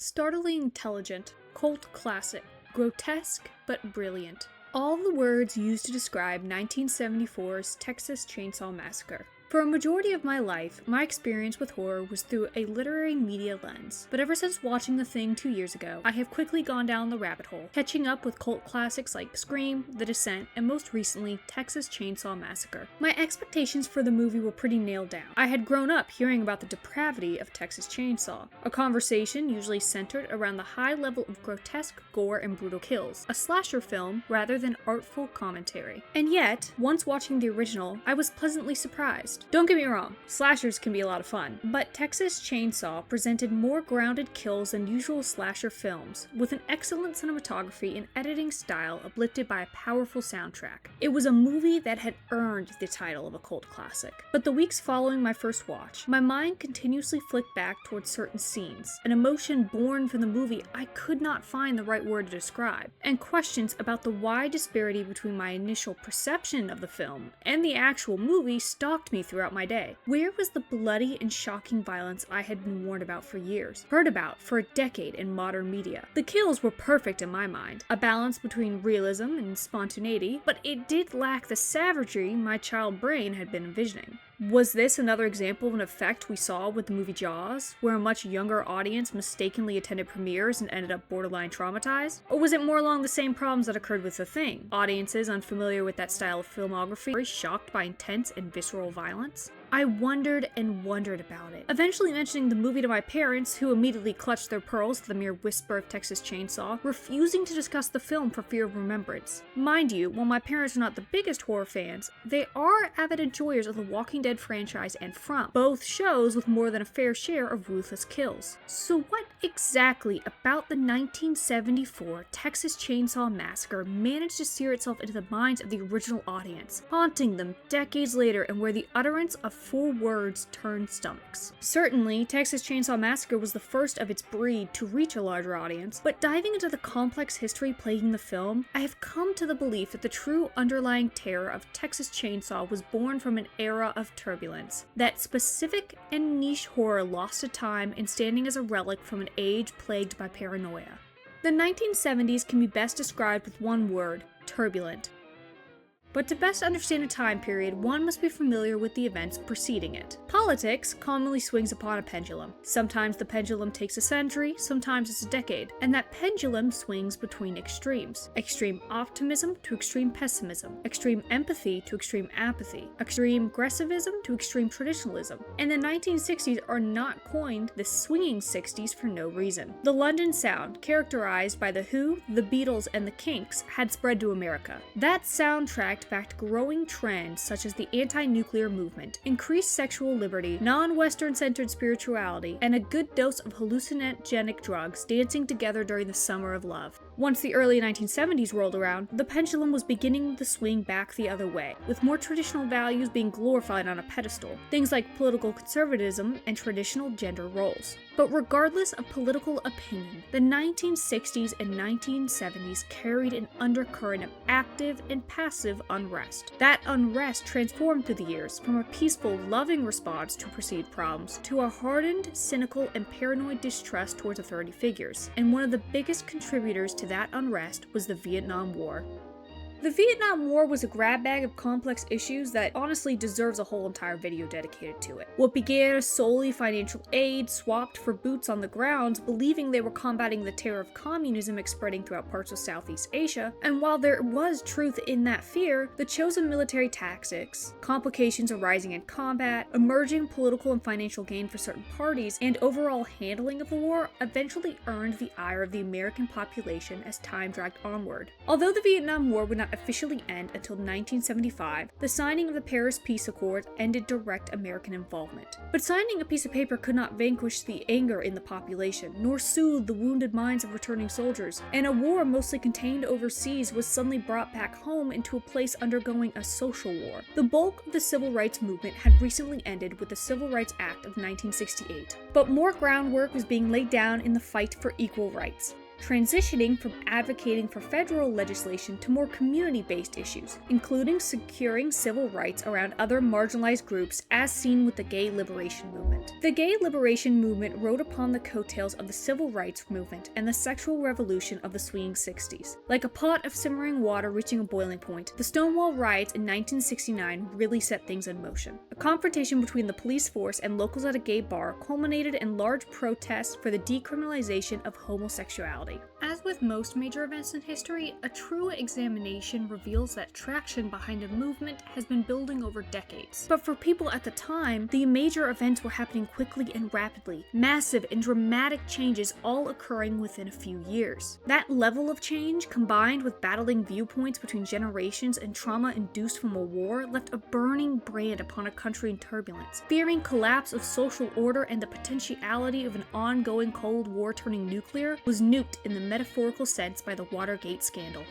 Startlingly intelligent, cult classic, grotesque but brilliant. All the words used to describe 1974's Texas Chainsaw Massacre. For a majority of my life, my experience with horror was through a literary media lens, but ever since watching The Thing 2 years ago, I have quickly gone down the rabbit hole, catching up with cult classics like Scream, The Descent, and most recently, Texas Chainsaw Massacre. My expectations for the movie were pretty nailed down. I had grown up hearing about the depravity of Texas Chainsaw, a conversation usually centered around the high level of grotesque gore and brutal kills, a slasher film rather than artful commentary. And yet, once watching the original, I was pleasantly surprised. Don't get me wrong, slashers can be a lot of fun, but Texas Chainsaw presented more grounded kills than usual slasher films, with an excellent cinematography and editing style uplifted by a powerful soundtrack. It was a movie that had earned the title of a cult classic. But the weeks following my first watch, my mind continuously flicked back towards certain scenes, an emotion born from the movie I could not find the right word to describe, and questions about the wide disparity between my initial perception of the film and the actual movie stalked me throughout my day. Where was the bloody and shocking violence I had been warned about for years, heard about for a decade in modern media? The kills were perfect in my mind, a balance between realism and spontaneity, but it did lack the savagery my child brain had been envisioning. Was this another example of an effect we saw with the movie Jaws, where a much younger audience mistakenly attended premieres and ended up borderline traumatized? Or was it more along the same problems that occurred with The Thing? Audiences unfamiliar with that style of filmography were shocked by intense and visceral violence? I wondered and wondered about it, eventually mentioning the movie to my parents, who immediately clutched their pearls at the mere whisper of Texas Chainsaw, refusing to discuss the film for fear of remembrance. Mind you, while my parents are not the biggest horror fans, they are avid enjoyers of the Walking Dead franchise and From, both shows with more than a fair share of ruthless kills. So what exactly about the 1974 Texas Chainsaw Massacre managed to sear itself into the minds of the original audience, haunting them decades later, and where the utterance of 4 words turned stomachs? Certainly, Texas Chainsaw Massacre was the first of its breed to reach a larger audience, but diving into the complex history plaguing the film, I have come to the belief that the true underlying terror of Texas Chainsaw was born from an era of turbulence, that specific and niche horror lost to time and standing as a relic from an age plagued by paranoia. The 1970s can be best described with one word: turbulent. But to best understand a time period, one must be familiar with the events preceding it. Politics commonly swings upon a pendulum. Sometimes the pendulum takes a century, sometimes it's a decade, and that pendulum swings between extremes. Extreme optimism to extreme pessimism, extreme empathy to extreme apathy, extreme aggressivism to extreme traditionalism. And the 1960s are not coined the swinging 60s for no reason. The London sound, characterized by The Who, The Beatles, and The Kinks, had spread to America. That soundtrack backed growing trends such as the anti-nuclear movement, increased sexual liberty, non-Western centered spirituality, and a good dose of hallucinogenic drugs dancing together during the summer of love. Once the early 1970s rolled around, the pendulum was beginning to swing back the other way, with more traditional values being glorified on a pedestal, things like political conservatism and traditional gender roles. But regardless of political opinion, the 1960s and 1970s carried an undercurrent of active and passive unrest. That unrest transformed through the years from a peaceful, loving response to perceived problems to a hardened, cynical, and paranoid distrust towards authority figures. And one of the biggest contributors to that unrest was the Vietnam War. The Vietnam War was a grab bag of complex issues that honestly deserves a whole entire video dedicated to it. What began as solely financial aid swapped for boots on the ground, believing they were combating the terror of communism spreading throughout parts of Southeast Asia, and while there was truth in that fear, the chosen military tactics, complications arising in combat, emerging political and financial gain for certain parties, and overall handling of the war eventually earned the ire of the American population as time dragged onward. Although the Vietnam War would not officially end until 1975, the signing of the Paris Peace Accords ended direct American involvement. But signing a piece of paper could not vanquish the anger in the population, nor soothe the wounded minds of returning soldiers, and a war mostly contained overseas was suddenly brought back home into a place undergoing a social war. The bulk of the civil rights movement had recently ended with the Civil Rights Act of 1968, but more groundwork was being laid down in the fight for equal rights. transitioning from advocating for federal legislation to more community-based issues, including securing civil rights around other marginalized groups as seen with the gay liberation movement. The gay liberation movement rode upon the coattails of the civil rights movement and the sexual revolution of the swinging 60s. Like a pot of simmering water reaching a boiling point, the Stonewall riots in 1969 really set things in motion. A confrontation between the police force and locals at a gay bar culminated in large protests for the decriminalization of homosexuality. As with most major events in history, a true examination reveals that traction behind a movement has been building over decades. But for people at the time, the major events were happening quickly and rapidly, massive and dramatic changes all occurring within a few years. That level of change, combined with battling viewpoints between generations and trauma induced from a war, left a burning brand upon a country in turbulence. Fearing collapse of social order and the potentiality of an ongoing Cold War turning nuclear was nuked in the metaphorical sense by the Watergate scandal.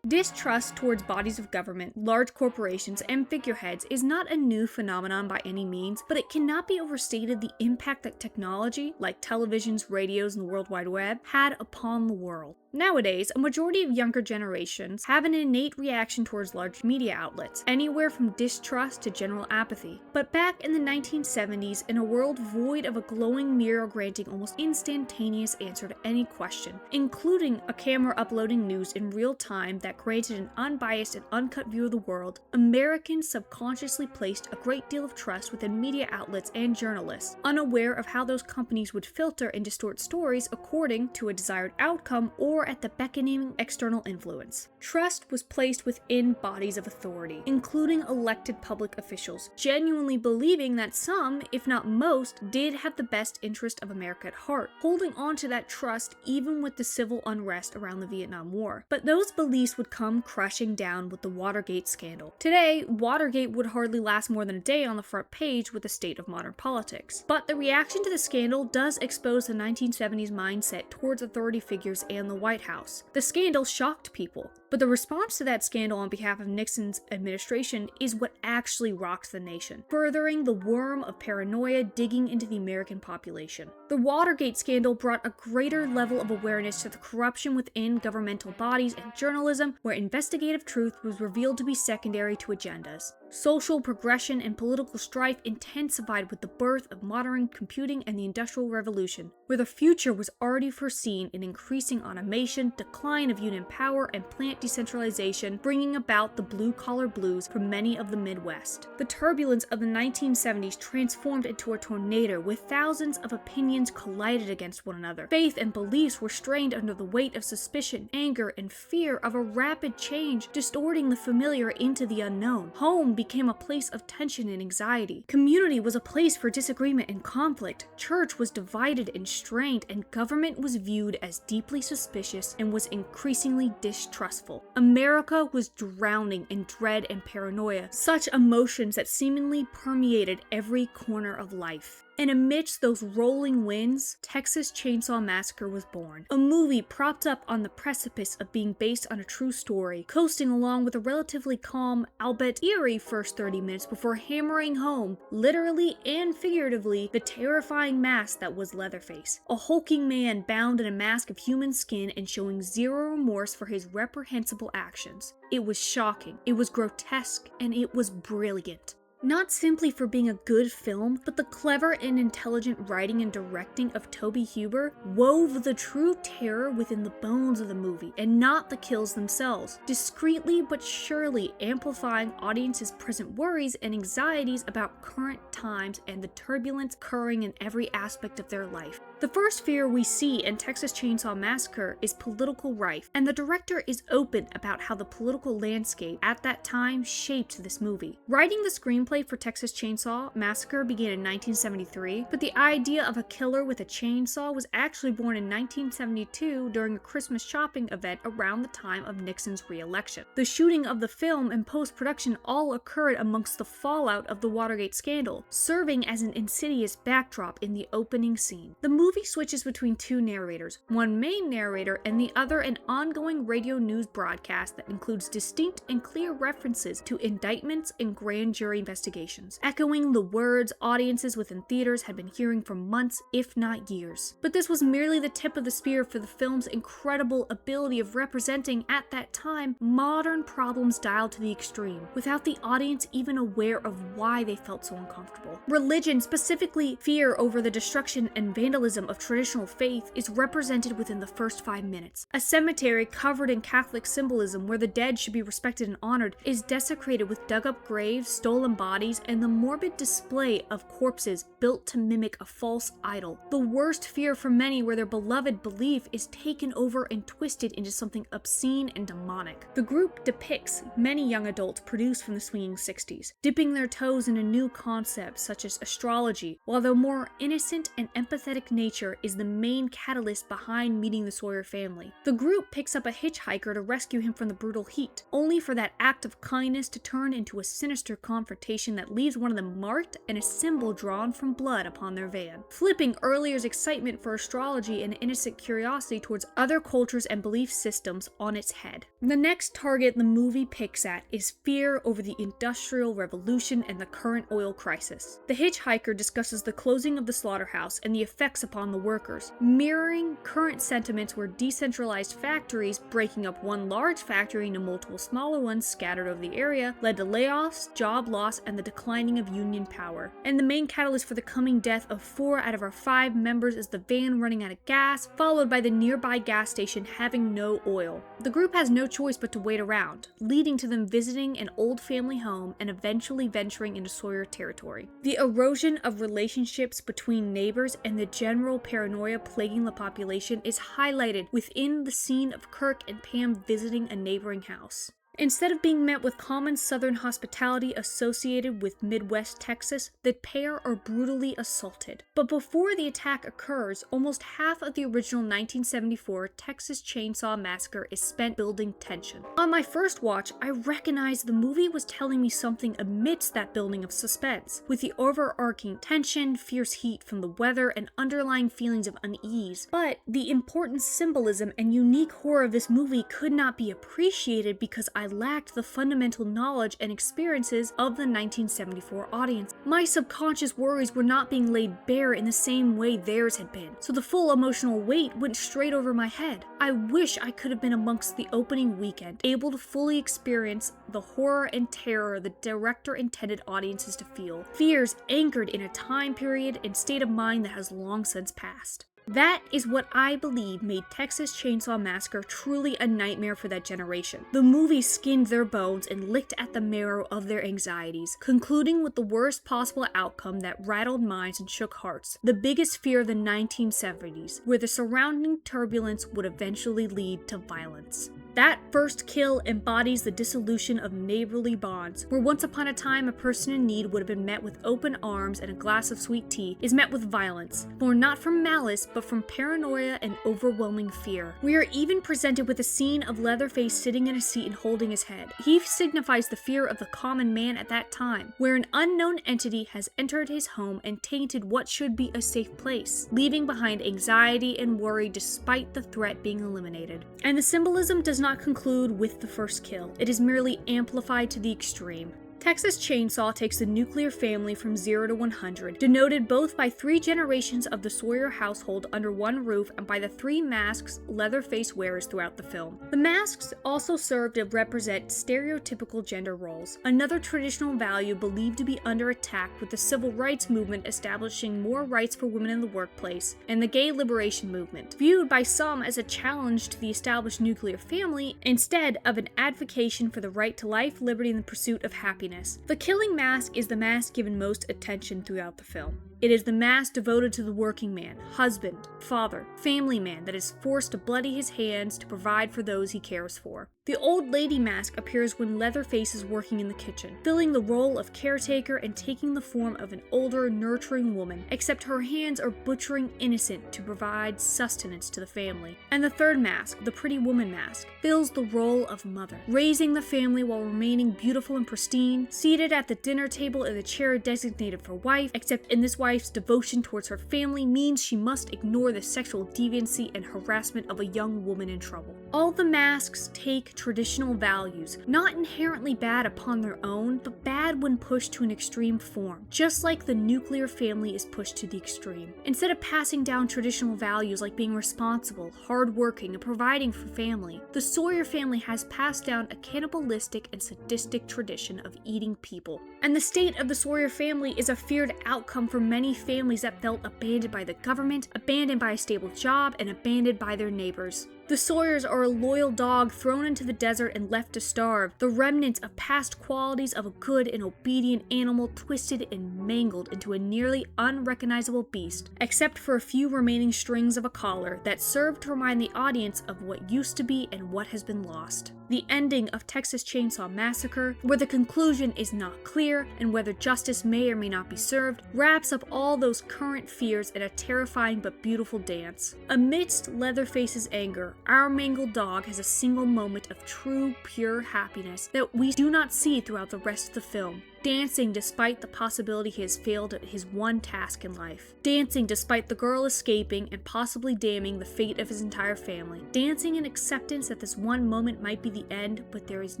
Distrust towards bodies of government, large corporations, and figureheads is not a new phenomenon by any means, but it cannot be overstated the impact that technology, like televisions, radios, and the World Wide Web, had upon the world. Nowadays, a majority of younger generations have an innate reaction towards large media outlets, anywhere from distrust to general apathy. But back in the 1970s, in a world void of a glowing mirror granting almost instantaneous answer to any question, including a camera uploading news in real time that granted an unbiased and uncut view of the world, Americans subconsciously placed a great deal of trust within media outlets and journalists, unaware of how those companies would filter and distort stories according to a desired outcome or at the beckoning external influence. Trust was placed within bodies of authority, including elected public officials, genuinely believing that some, if not most, did have the best interest of America at heart, holding on to that trust even with the civil unrest around the Vietnam War. But those beliefs would come crashing down with the Watergate scandal. Today, Watergate would hardly last more than a day on the front page with the state of modern politics. But the reaction to the scandal does expose the 1970s mindset towards authority figures and the White House. The scandal shocked people, but the response to that scandal on behalf of Nixon's administration is what actually rocked the nation, furthering the worm of paranoia digging into the American population. The Watergate scandal brought a greater level of awareness to the corruption within governmental bodies and journalism, where investigative truth was revealed to be secondary to agendas. Social progression and political strife intensified with the birth of modern computing and the Industrial Revolution, where the future was already foreseen in increasing automation, decline of union power, and plant decentralization, bringing about the blue-collar blues for many of the Midwest. The turbulence of the 1970s transformed into a tornado with thousands of opinions collided against one another. Faith and beliefs were strained under the weight of suspicion, anger, and fear of a rapid change, distorting the familiar into the unknown. Home became a place of tension and anxiety. Community was a place for disagreement and conflict. Church was divided and strained, and government was viewed as deeply suspicious and was increasingly distrustful. America was drowning in dread and paranoia, such emotions that seemingly permeated every corner of life. And amidst those rolling winds, Texas Chainsaw Massacre was born. A movie propped up on the precipice of being based on a true story, coasting along with a relatively calm, albeit eerie first 30 minutes before hammering home, literally and figuratively, the terrifying mask that was Leatherface. A hulking man bound in a mask of human skin and showing zero remorse for his reprehensible actions. It was shocking, it was grotesque, and it was brilliant. Not simply for being a good film, but the clever and intelligent writing and directing of Tobe Hooper wove the true terror within the bones of the movie, and not the kills themselves, discreetly but surely amplifying audiences' present worries and anxieties about current times and the turbulence occurring in every aspect of their life. The first fear we see in Texas Chainsaw Massacre is political rife, and the director is open about how the political landscape at that time shaped this movie. Writing the screenplay for Texas Chainsaw Massacre began in 1973, but the idea of a killer with a chainsaw was actually born in 1972 during a Christmas shopping event around the time of Nixon's re-election. The shooting of the film and post-production all occurred amongst the fallout of the Watergate scandal, serving as an insidious backdrop in the opening scene. The movie movie switches between two narrators, one main narrator and the other an ongoing radio news broadcast that includes distinct and clear references to indictments and grand jury investigations, echoing the words audiences within theaters had been hearing for months, if not years. But this was merely the tip of the spear for the film's incredible ability of representing, at that time, modern problems dialed to the extreme, without the audience even aware of why they felt so uncomfortable. Religion, specifically fear over the destruction and vandalism of traditional faith, is represented within the first 5 minutes. A cemetery covered in Catholic symbolism where the dead should be respected and honored is desecrated with dug-up graves, stolen bodies, and the morbid display of corpses built to mimic a false idol. The worst fear for many where their beloved belief is taken over and twisted into something obscene and demonic. The group depicts many young adults produced from the swinging 60s, dipping their toes into new concepts such as astrology, while their more innocent and empathetic nature is the main catalyst behind meeting the Sawyer family. The group picks up a hitchhiker to rescue him from the brutal heat, only for that act of kindness to turn into a sinister confrontation that leaves one of them marked and a symbol drawn from blood upon their van, flipping earlier's excitement for astrology and innocent curiosity towards other cultures and belief systems on its head. The next target the movie picks at is fear over the Industrial Revolution and the current oil crisis. The hitchhiker discusses the closing of the slaughterhouse and the effects upon the workers, mirroring current sentiments where decentralized factories, breaking up one large factory into multiple smaller ones scattered over the area, led to layoffs, job loss, and the declining of union power. And the main catalyst for the coming death of 4 out of our 5 members is the van running out of gas, followed by the nearby gas station having no oil. The group has no choice but to wait around, leading to them visiting an old family home and eventually venturing into Sawyer territory. The erosion of relationships between neighbors and the general paranoia plaguing the population is highlighted within the scene of Kirk and Pam visiting a neighboring house. Instead of being met with common Southern hospitality associated with Midwest Texas, the pair are brutally assaulted. But before the attack occurs, almost half of the original 1974 Texas Chainsaw Massacre is spent building tension. On my first watch, I recognized the movie was telling me something amidst that building of suspense, with the overarching tension, fierce heat from the weather, and underlying feelings of unease. But the important symbolism and unique horror of this movie could not be appreciated because I lacked the fundamental knowledge and experiences of the 1974 audience. My subconscious worries were not being laid bare in the same way theirs had been, so the full emotional weight went straight over my head. I wish I could have been amongst the opening weekend, able to fully experience the horror and terror the director intended audiences to feel, fears anchored in a time period and state of mind that has long since passed. That is what I believe made Texas Chainsaw Massacre truly a nightmare for that generation. The movie skinned their bones and licked at the marrow of their anxieties, concluding with the worst possible outcome that rattled minds and shook hearts, the biggest fear of the 1970s, where the surrounding turbulence would eventually lead to violence. That first kill embodies the dissolution of neighborly bonds, where once upon a time a person in need would have been met with open arms and a glass of sweet tea, is met with violence, born not from malice, but from paranoia and overwhelming fear. We are even presented with a scene of Leatherface sitting in a seat and holding his head. He signifies the fear of the common man at that time, where an unknown entity has entered his home and tainted what should be a safe place, leaving behind anxiety and worry despite the threat being eliminated. And the symbolism does not conclude with the first kill. It is merely amplified to the extreme. Texas Chainsaw takes the nuclear family from 0 to 100, denoted both by 3 generations of the Sawyer household under one roof and by the 3 masks Leatherface wears throughout the film. The masks also serve to represent stereotypical gender roles, another traditional value believed to be under attack with the civil rights movement establishing more rights for women in the workplace, and the gay liberation movement, viewed by some as a challenge to the established nuclear family instead of an advocacy for the right to life, liberty, and the pursuit of happiness. The killing mask is the mask given most attention throughout the film. It is the mask devoted to the working man, husband, father, family man that is forced to bloody his hands to provide for those he cares for. The old lady mask appears when Leatherface is working in the kitchen, filling the role of caretaker and taking the form of an older, nurturing woman, except her hands are butchering innocent to provide sustenance to the family. And the third mask, the pretty woman mask, fills the role of mother, raising the family while remaining beautiful and pristine, seated at the dinner table in the chair designated for wife, except in this wife wife's devotion towards her family means she must ignore the sexual deviancy and harassment of a young woman in trouble. All the masks take traditional values, not inherently bad upon their own, but bad when pushed to an extreme form, just like the nuclear family is pushed to the extreme. Instead of passing down traditional values like being responsible, hardworking, and providing for family, the Sawyer family has passed down a cannibalistic and sadistic tradition of eating people. And the state of the Sawyer family is a feared outcome for many families that felt abandoned by the government, abandoned by a stable job, and abandoned by their neighbors. The Sawyers are a loyal dog thrown into the desert and left to starve, the remnants of past qualities of a good and obedient animal twisted and mangled into a nearly unrecognizable beast, except for a few remaining strings of a collar that serve to remind the audience of what used to be and what has been lost. The ending of Texas Chainsaw Massacre, where the conclusion is not clear and whether justice may or may not be served, wraps up all those current fears in a terrifying but beautiful dance. Amidst Leatherface's anger, our mangled dog has a single moment of true, pure happiness that we do not see throughout the rest of the film. Dancing despite the possibility he has failed at his one task in life. Dancing despite the girl escaping and possibly damning the fate of his entire family. Dancing in acceptance that this one moment might be the end, but there is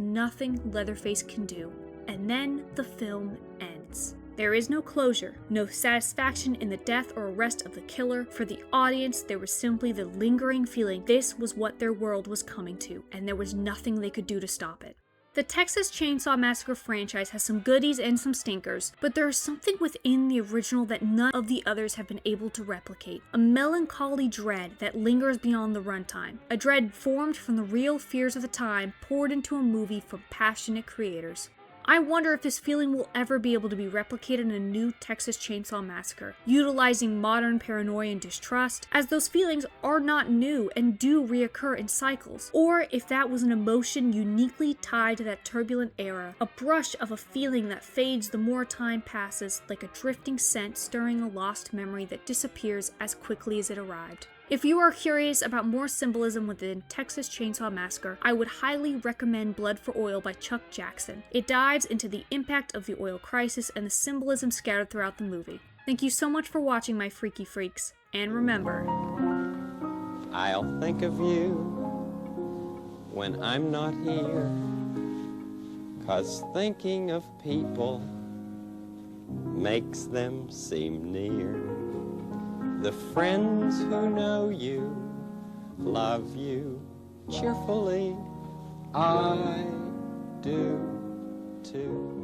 nothing Leatherface can do. And then the film ends. There is no closure, no satisfaction in the death or arrest of the killer. For the audience, there was simply the lingering feeling this was what their world was coming to, and there was nothing they could do to stop it. The Texas Chainsaw Massacre franchise has some goodies and some stinkers, but there is something within the original that none of the others have been able to replicate. A melancholy dread that lingers beyond the runtime. A dread formed from the real fears of the time, poured into a movie from passionate creators. I wonder if this feeling will ever be able to be replicated in a new Texas Chainsaw Massacre, utilizing modern paranoia and distrust, as those feelings are not new and do reoccur in cycles. Or if that was an emotion uniquely tied to that turbulent era, a brush of a feeling that fades the more time passes, like a drifting scent stirring a lost memory that disappears as quickly as it arrived. If you are curious about more symbolism within Texas Chainsaw Massacre, I would highly recommend Blood for Oil by Chuck Jackson. It dives into the impact of the oil crisis and the symbolism scattered throughout the movie. Thank you so much for watching, my freaky freaks, and remember, I'll think of you when I'm not here, 'cause thinking of people makes them seem near. The friends who know you, love you cheerfully, I do too.